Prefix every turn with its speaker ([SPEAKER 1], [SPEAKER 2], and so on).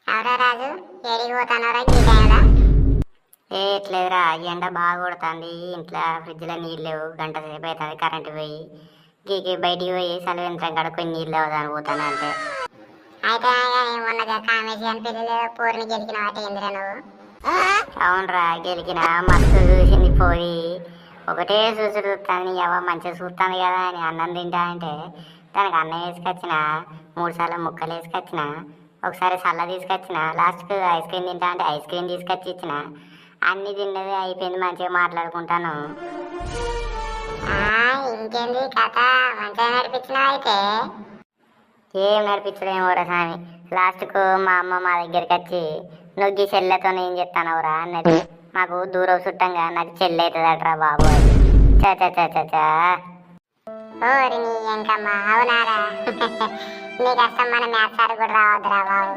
[SPEAKER 1] ఎవరా రాజు ఏడికి పోతానరా ఈ టైంలో?
[SPEAKER 2] ఎట్లేదురా ఎండ బాగా కొడుతుంది. ఇంట్లో ఫ్రిడ్జ్లో నీళ్ళు లేవు. గంట సేపు అవుతుంది కరెంటు పోయి. గీకి బయటికి పోయి సలవేంద్రం కాడ కొన్ని నీళ్ళు అవుతాను పోతాను అంతే.
[SPEAKER 1] అయితే కానీ మొన్న కామేసి అని పెళ్ళిలో పూర్ణి గెలికిన వాటి ఏందిరా నువ్వు?
[SPEAKER 2] అవునరా గెలికిన మస్తు చూసింది పోయి. ఒకటే చూస్తాను ఎవ మంచిగా చూస్తాను కదా అని అన్నం తింటా అంటే దానికి అన్నం వేసుకొచ్చిన 3 సార్లు ముక్కలు వేసుకొచ్చిన. ఒకసారి సల్ల తీసుకొచ్చిన. లాస్ట్కి ఐస్ క్రీమ్ తింటా అంటే ఐస్ క్రీమ్ తీసుకొచ్చి ఇచ్చిన. అన్ని తిన్నది అయిపోయింది. మంచిగా మాట్లాడుకుంటాను.
[SPEAKER 1] ఇంకేంది కథ మంచిగా నడిపించినావు అయితే.
[SPEAKER 2] ఏం నడిపించడేమోరా స్వామి. లాస్ట్కు మా అమ్మ మా దగ్గరికి వచ్చి నువ్వు ఈ చెల్లెతో ఏం చెప్తానవురా అన్నది. మాకు దూరం చుట్టంగా నాకు చెల్లి అవుతుందట్రా బాబు. చా
[SPEAKER 1] ఓరి నీ ఎంకమ్మ అవునారా? నీ కష్టం మన మ్యాథ్స్ సార్ కూడా రావద్దురా బాబు.